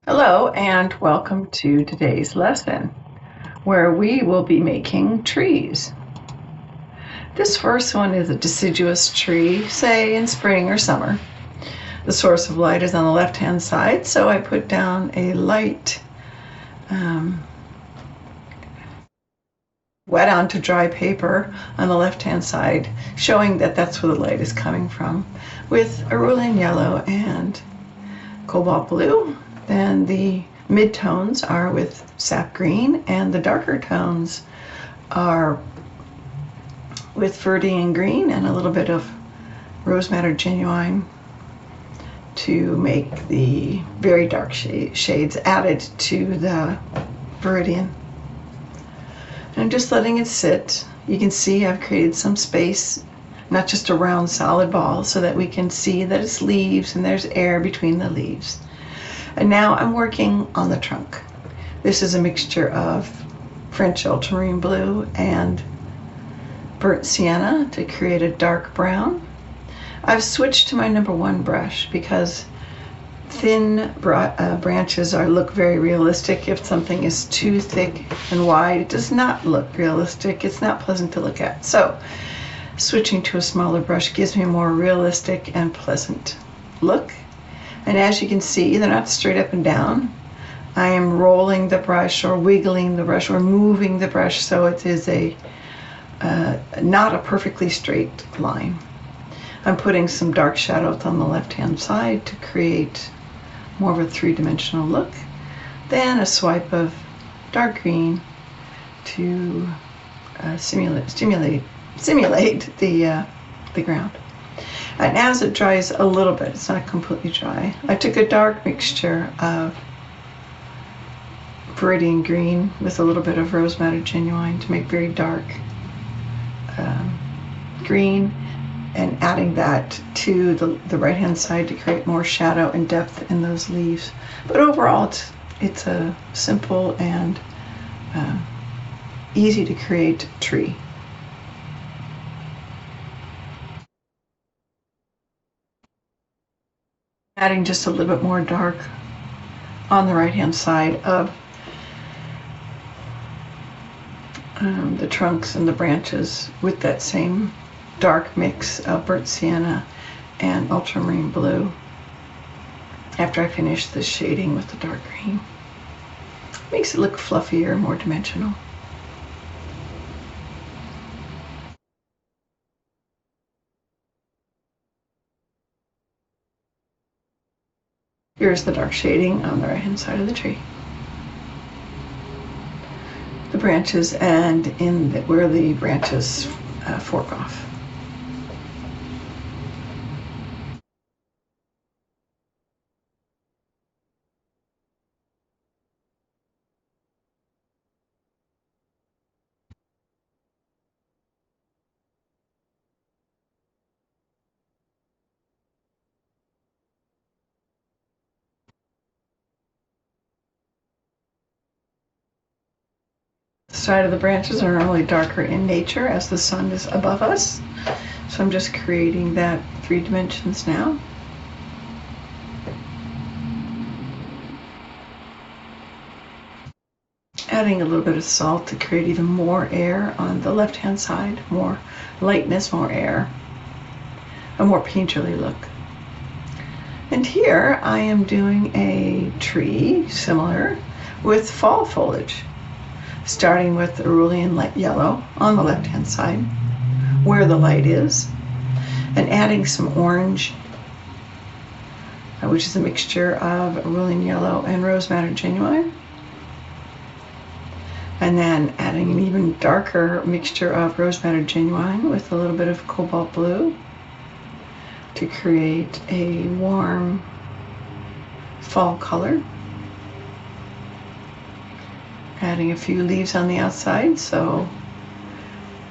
Hello and welcome to today's lesson where we will be making trees. This first one is a deciduous tree, say in spring or summer. The source of light is on the left hand side, so I put down a light wet onto dry paper on the left hand side, showing that that's where the light is coming from, with cerulean yellow and cobalt blue. Then the mid-tones are with sap green, and the darker tones are with viridian green and a little bit of rose madder genuine to make the very dark shades added to the viridian. And I'm just letting it sit. You can see I've created some space, not just a round solid ball, so that we can see that it's leaves and there's air between the leaves. And now I'm working on the trunk. This is a mixture of French ultramarine blue and burnt sienna to create a dark brown. I've switched to my number 1 brush because thin branches look very realistic. If something is too thick and wide, it does not look realistic. It's not pleasant to look at. So switching to a smaller brush gives me a more realistic and pleasant look. And as you can see, they're not straight up and down. I am rolling the brush or wiggling the brush or moving the brush so it is not a perfectly straight line. I'm putting some dark shadows on the left-hand side to create more of a three-dimensional look. Then a swipe of dark green to simulate the ground. And as it dries a little bit, it's not completely dry, I took a dark mixture of viridian green with a little bit of rose madder genuine to make very dark green, and adding that to the right hand side to create more shadow and depth in those leaves. But overall it's a simple and easy to create tree. Adding just a little bit more dark on the right hand side of the trunks and the branches with that same dark mix of burnt sienna and ultramarine blue after I finish the shading with the dark green. Makes it look fluffier, more dimensional. Here's the dark shading on the right hand side of the tree. The branches and where the branches fork off. The side of the branches are normally darker in nature as the sun is above us. So I'm just creating that 3 dimensions now. Adding a little bit of salt to create even more air on the left hand side, more lightness, more air, a more painterly look. And here I am doing a tree similar with fall foliage, starting with cerulean light yellow on the left hand side where the light is, and adding some orange, which is a mixture of cerulean yellow and rose madder genuine, and then adding an even darker mixture of rose madder genuine with a little bit of cobalt blue to create a warm fall color. Adding a few leaves on the outside so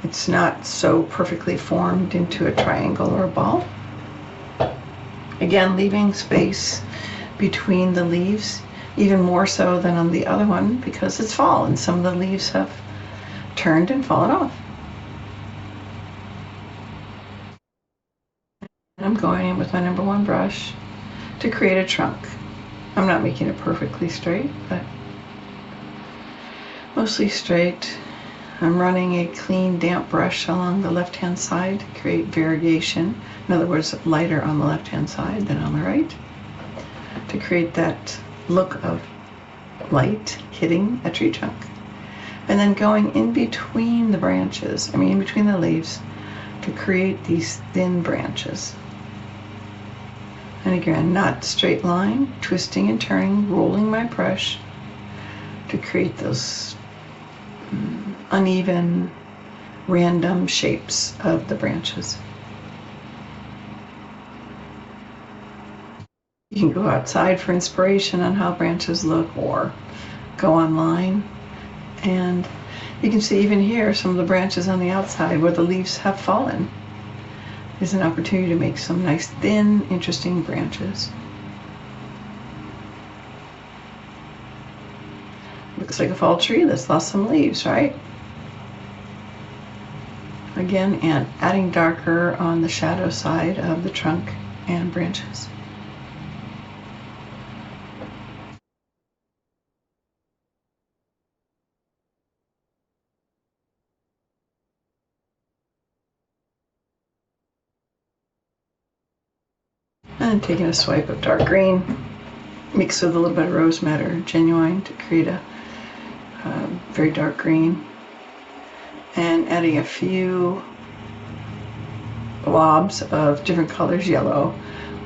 it's not so perfectly formed into a triangle or a ball. Again, leaving space between the leaves, even more so than on the other one because it's fall and some of the leaves have turned and fallen off. And I'm going in with my number 1 brush to create a trunk. I'm not making it perfectly straight, but mostly straight. I'm running a clean, damp brush along the left-hand side to create variegation. In other words, lighter on the left-hand side than on the right, to create that look of light hitting a tree trunk. And then going in between the branches, in between the leaves, to create these thin branches. And again, not straight line, twisting and turning, rolling my brush to create those uneven, random shapes of the branches. You can go outside for inspiration on how branches look, or go online, and you can see even here some of the branches on the outside where the leaves have fallen. There's an opportunity to make some nice thin, interesting branches. Looks like a fall tree that's lost some leaves, right? Again, and adding darker on the shadow side of the trunk and branches. And taking a swipe of dark green, mixed with a little bit of rose madder genuine to create a very dark green. And adding a few blobs of different colors, yellow,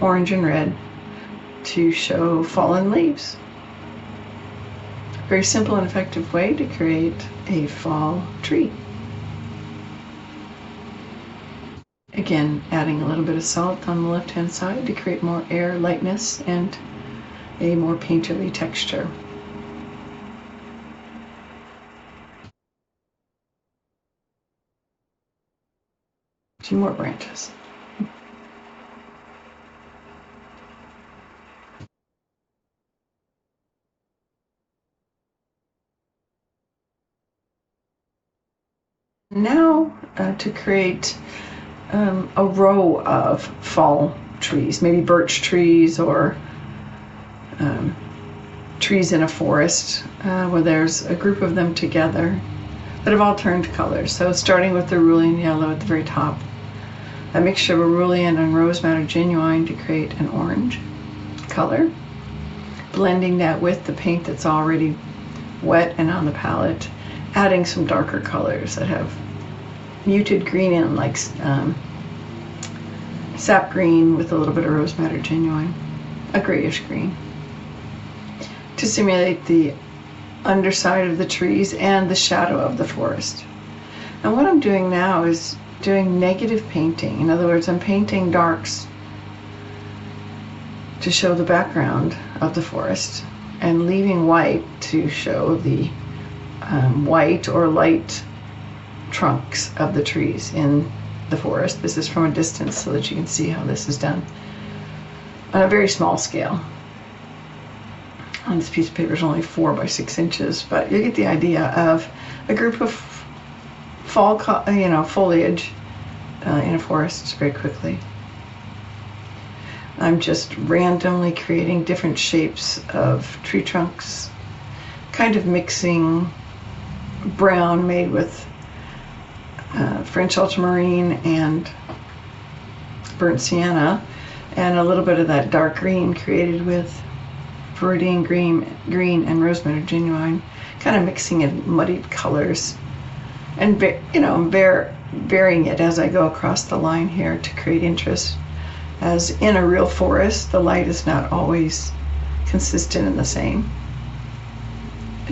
orange, and red, to show fallen leaves. Very simple and effective way to create a fall tree. Again, adding a little bit of salt on the left-hand side to create more air, lightness, and a more painterly texture. Two more branches. Now to create a row of fall trees, maybe birch trees or trees in a forest where there's a group of them together that have all turned colors. So starting with the Cerulean yellow at the very top, a mixture of Cerulean and rose madder genuine to create an orange color, blending that with the paint that's already wet and on the palette, adding some darker colors that have muted green in them, like sap green with a little bit of rose madder genuine, a grayish green, to simulate the underside of the trees and the shadow of the forest. And what I'm doing now is doing negative painting. In other words, I'm painting darks to show the background of the forest and leaving white to show the white or light trunks of the trees in the forest. This is from a distance so that you can see how this is done on a very small scale. On this piece of paper is only 4 by 6 inches, but you get the idea of a group of fall, foliage in a forest very quickly. I'm just randomly creating different shapes of tree trunks, kind of mixing brown made with French ultramarine and burnt sienna, and a little bit of that dark green created with Viridian green and rose madder genuine, kind of mixing in muddied colors, and varying it as I go across the line here to create interest. As in a real forest, the light is not always consistent and the same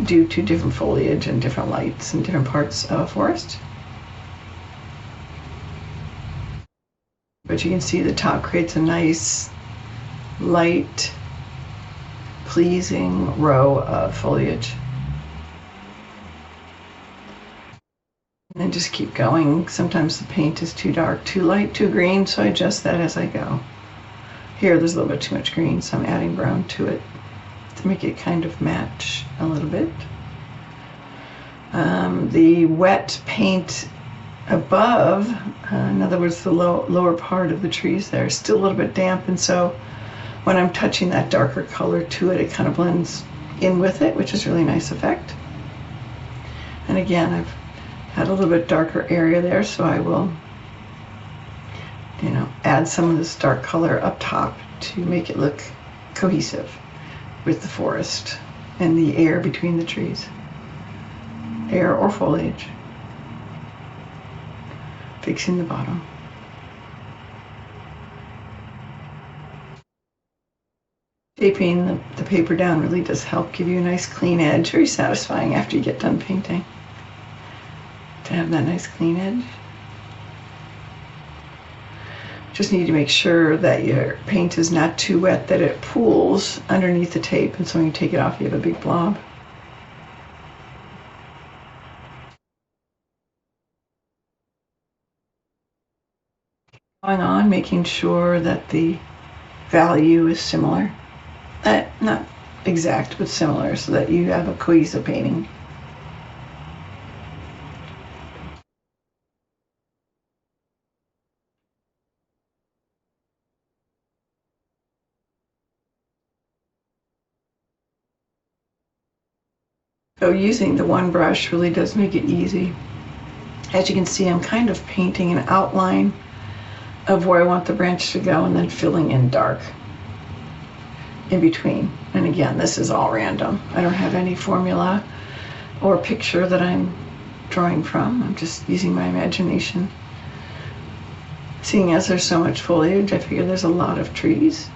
due to different foliage and different lights in different parts of a forest. But you can see the top creates a nice, light, pleasing row of foliage. And then just keep going. Sometimes the paint is too dark, too light, too green, so I adjust that as I go. Here there's a little bit too much green, so I'm adding brown to it to make it kind of match a little bit. The wet paint above, in other words the lower part of the trees there, is still a little bit damp, and so when I'm touching that darker color to it, it kind of blends in with it, which is a really nice effect. And again, I've had a little bit darker area there, so I will, add some of this dark color up top to make it look cohesive with the forest and the air between the trees. Air or foliage. Fixing the bottom. Shaping the paper down really does help give you a nice clean edge. Very satisfying after you get done painting to have that nice clean edge. Just need to make sure that your paint is not too wet that it pools underneath the tape, and so when you take it off you have a big blob. Going on, making sure that the value is similar. Not exact, but similar, so that you have a cohesive painting. So using the one brush really does make it easy. As you can see, I'm kind of painting an outline of where I want the branch to go and then filling in dark in between. And again, this is all random. I don't have any formula or picture that I'm drawing from. I'm just using my imagination. Seeing as there's so much foliage, I figure there's a lot of trees.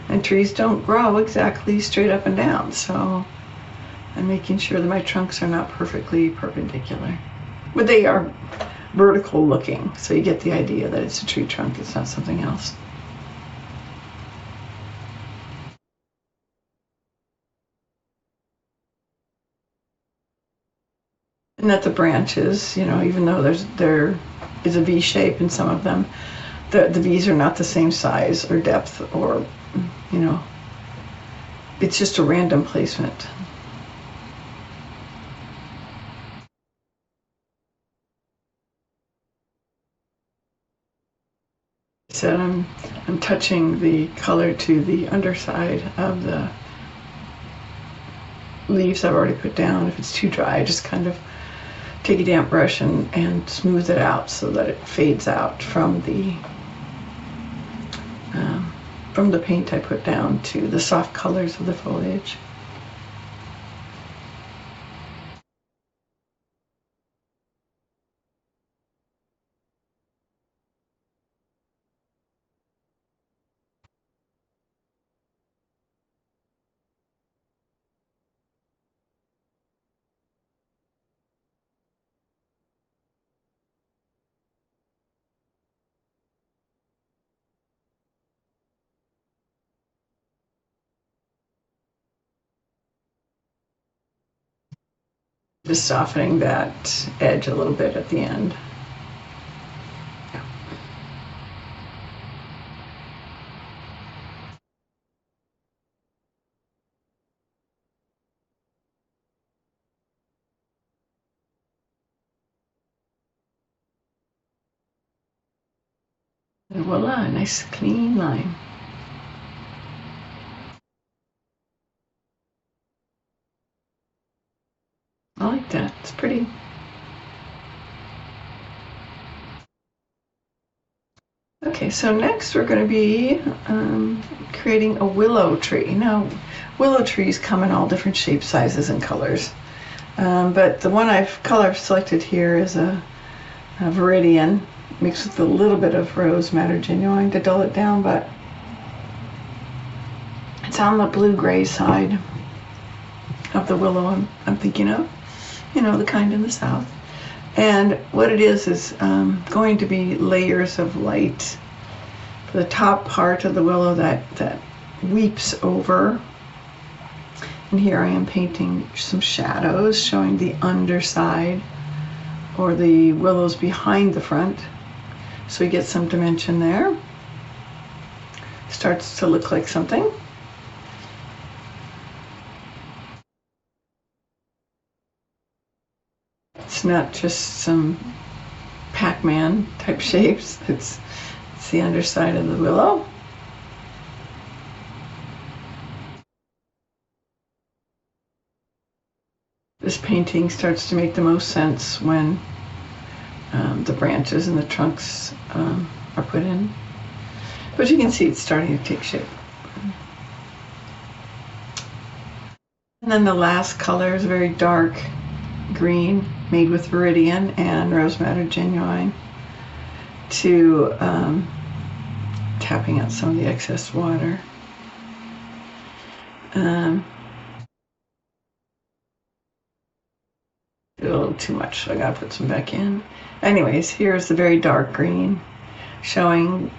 And trees don't grow exactly straight up and down, so I'm making sure that my trunks are not perfectly perpendicular. But they are vertical looking, so you get the idea that it's a tree trunk, it's not something else. And that the branches, even though there is a V shape in some of them, the V's are not the same size or depth or, it's just a random placement. So I'm touching the color to the underside of the leaves I've already put down. If it's too dry, I just kind of take a damp brush and smooth it out so that it fades out from the paint I put down to the soft colors of the foliage. Just softening that edge a little bit at the end. And voila, a nice clean line. I like that, it's pretty. Okay, so next we're going to be creating a willow tree. Now, willow trees come in all different shapes, sizes, and colors. But the one color I've selected here is a Viridian mixed with a little bit of rose madder genuine to dull it down, but it's on the blue-gray side of the willow I'm thinking of, the kind in the south. And what it is going to be layers of light for the top part of the willow that weeps over. And here I am painting some shadows showing the underside or the willows behind the front. So we get some dimension there. Starts to look like something. It's not just some Pac-Man type shapes. It's the underside of the willow. this painting starts to make the most sense when the branches and the trunks are put in. But you can see it's starting to take shape. And then the last color is a very dark green made with Viridian and Rose Madder Genuine to tapping out some of the excess water. A little too much, so I gotta put some back in. Anyways, here's the very dark green showing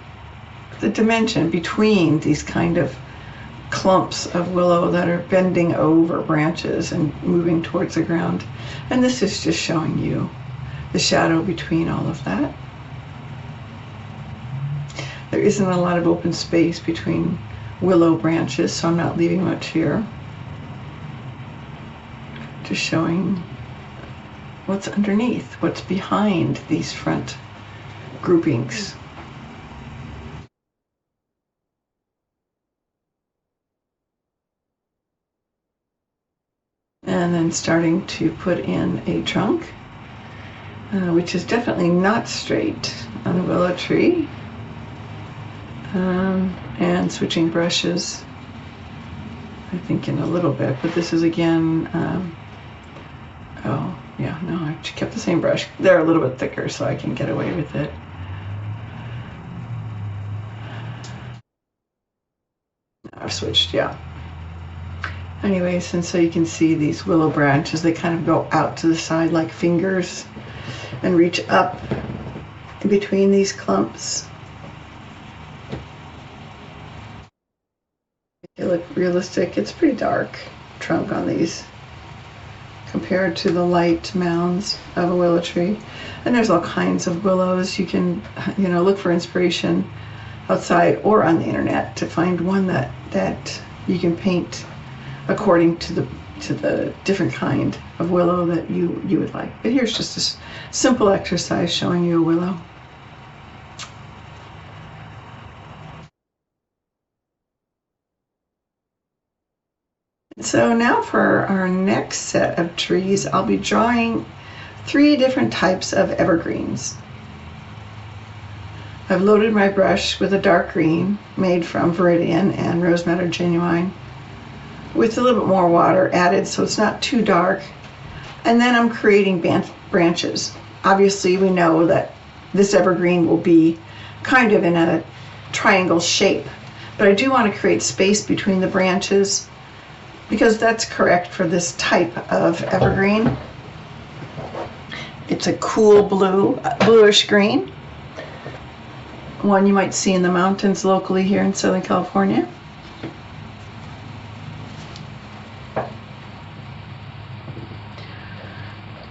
the dimension between these kind of clumps of willow that are bending over branches and moving towards the ground. And this is just showing you the shadow between all of that. There isn't a lot of open space between willow branches, so I'm not leaving much here. Just showing what's underneath, what's behind these front groupings. And then starting to put in a trunk, which is definitely not straight on the willow tree. And switching brushes, I think in a little bit, but this is again, oh yeah, no, I kept the same brush. They're a little bit thicker, so I can get away with it. I've switched, yeah. Anyways, and so you can see these willow branches, they kind of go out to the side like fingers and reach up in between these clumps. They look realistic. It's pretty dark trunk on these compared to the light mounds of a willow tree. And there's all kinds of willows. You can, look for inspiration outside or on the internet to find one that you can paint according to the different kind of willow that you would like. But here's just a simple exercise showing you a willow. So now for our next set of trees, I'll be drawing 3 different types of evergreens. I've loaded my brush with a dark green made from Viridian and Rose Madder Genuine with a little bit more water added so it's not too dark. And then I'm creating branches. Obviously we know that this evergreen will be kind of in a triangle shape, but I do want to create space between the branches because that's correct for this type of evergreen. It's a cool bluish green, one you might see in the mountains locally here in Southern California.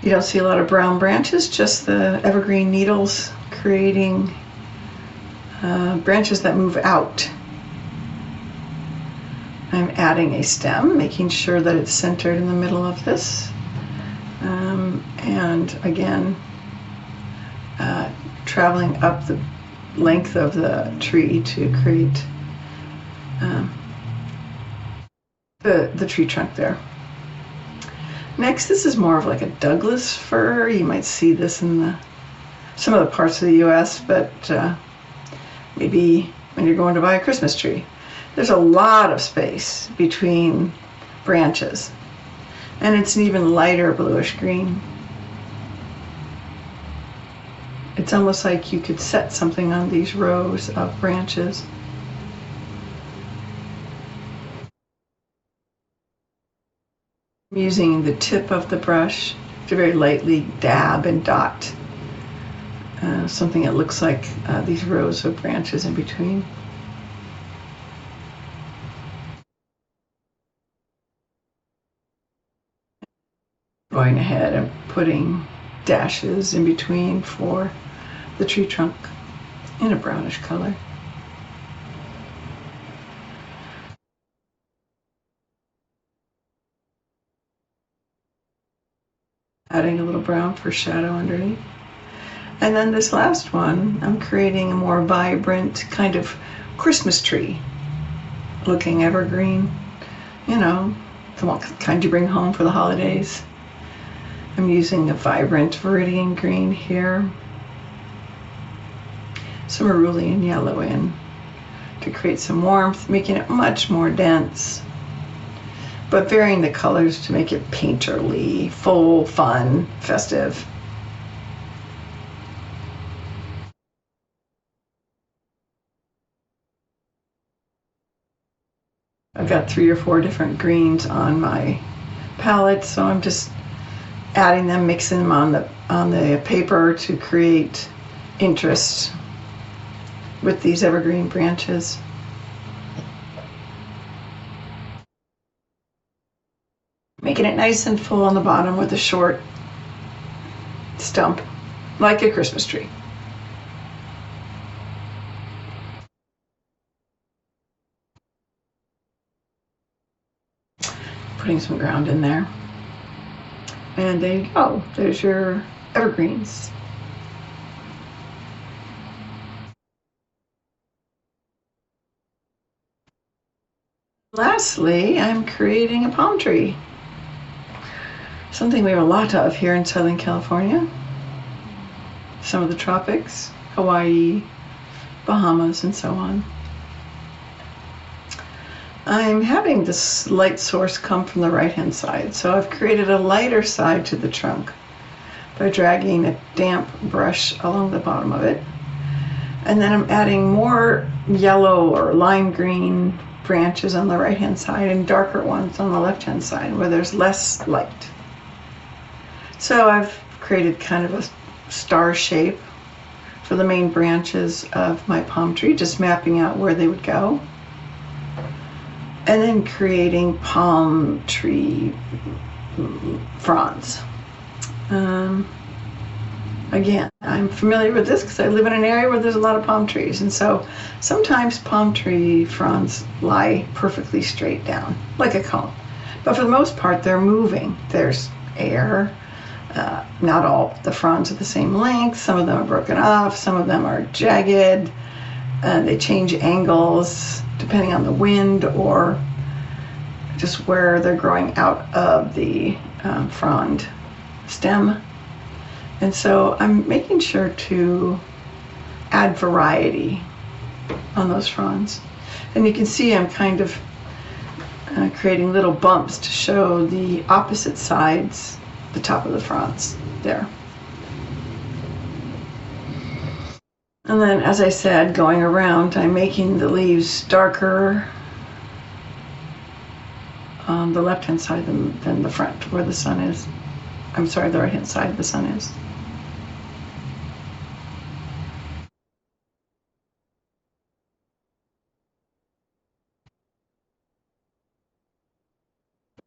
You don't see a lot of brown branches, just the evergreen needles creating branches that move out. I'm adding a stem, making sure that it's centered in the middle of this. And again, traveling up the length of the tree to create the tree trunk there. Next, this is more of like a Douglas fir. You might see this in some of the parts of the US, but maybe when you're going to buy a Christmas tree. There's a lot of space between branches, and it's an even lighter bluish green. It's almost like you could set something on these rows of branches. I'm using the tip of the brush to very lightly dab and dot something that looks like these rows of branches in between. Going ahead and putting dashes in between for the tree trunk in a brownish color. Adding a little brown for shadow underneath. And then this last one, I'm creating a more vibrant kind of Christmas tree looking evergreen, the kind you bring home for the holidays. I'm using a vibrant Viridian green here, some Cerulean yellow in to create some warmth, making it much more dense, but varying the colors to make it painterly, full, fun, festive. I've got 3 or 4 different greens on my palette, so I'm just adding them, mixing them on the paper to create interest with these evergreen branches. Making it nice and full on the bottom with a short stump, like a Christmas tree. Putting some ground in there. And there you go. There's your evergreens. Lastly, I'm creating a palm tree. Something we have a lot of here in Southern California. Some of the tropics, Hawaii, Bahamas, and so on. I'm having this light source come from the right-hand side, so I've created a lighter side to the trunk by dragging a damp brush along the bottom of it. And then I'm adding more yellow or lime green branches on the right-hand side and darker ones on the left-hand side where there's less light. So I've created kind of a star shape for the main branches of my palm tree, just mapping out where they would go. And then creating palm tree fronds. Again, I'm familiar with this because I live in an area where there's a lot of palm trees, and so sometimes palm tree fronds lie perfectly straight down, like a cone. But for the most part, they're moving. There's air. Not all the fronds are the same length. Some of them are broken off. Some of them are jagged. They change angles depending on the wind or just where they're growing out of the frond stem. And so I'm making sure to add variety on those fronds. And you can see I'm kind of creating little bumps to show the opposite sides, the top of the fronds there. And then, as I said, going around, I'm making the leaves darker on the left-hand side than the front, where the sun is. I'm sorry, the right-hand side the sun is.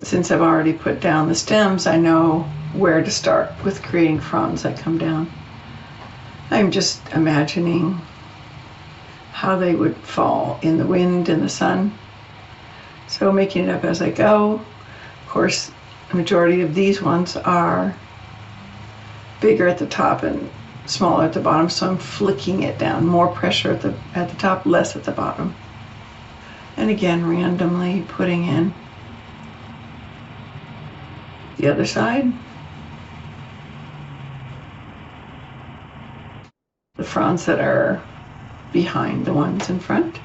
Since I've already put down the stems, I know where to start with creating fronds that come down. I'm just imagining how they would fall in the wind and the sun. So making it up as I go. Of course, the majority of these ones are bigger at the top and smaller at the bottom, so I'm flicking it down. More pressure at the top, less at the bottom. And again, randomly putting in the other side. The fronds that are behind the ones in front.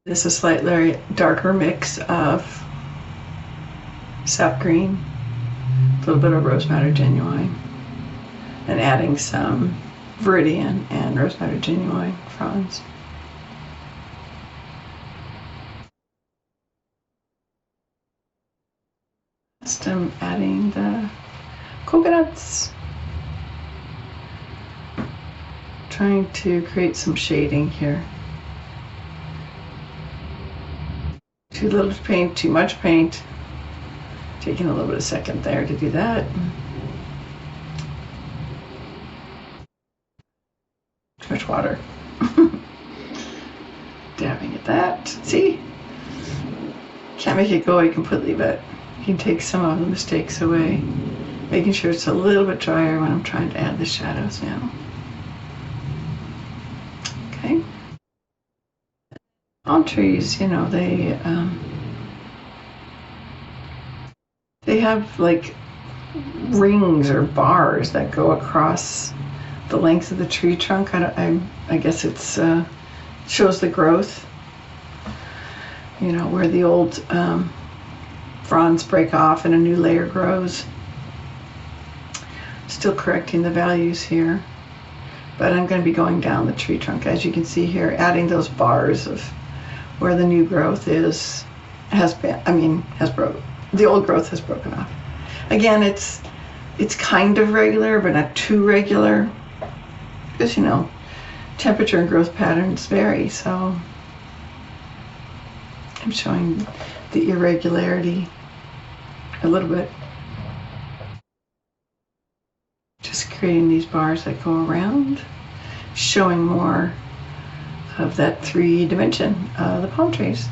This is a slightly darker mix of sap green, a little bit of rose madder genuine, and adding some Viridian and rose madder genuine fronds. Next, I'm adding the coconuts. Trying to create some shading here. Too little paint, too much paint. Taking a little bit of second there to do that. Too much water. Dabbing at that. See? Can't make it go away completely, but can take some of the mistakes away, making sure it's a little bit drier when I'm trying to add the shadows now. Okay. Palm trees, you know, they have like rings or bars that go across the length of the tree trunk. I guess it's shows the growth, you know, where the old fronds break off and a new layer grows. Still correcting the values here, but I'm going to be going down the tree trunk, as you can see here, adding those bars of where the new growth has broken. The old growth has broken off. Again, it's kind of regular, but not too regular, because, you know, temperature and growth patterns vary, so I'm showing the irregularity a little bit. Just creating these bars that go around, showing more of that 3 dimension of the palm trees.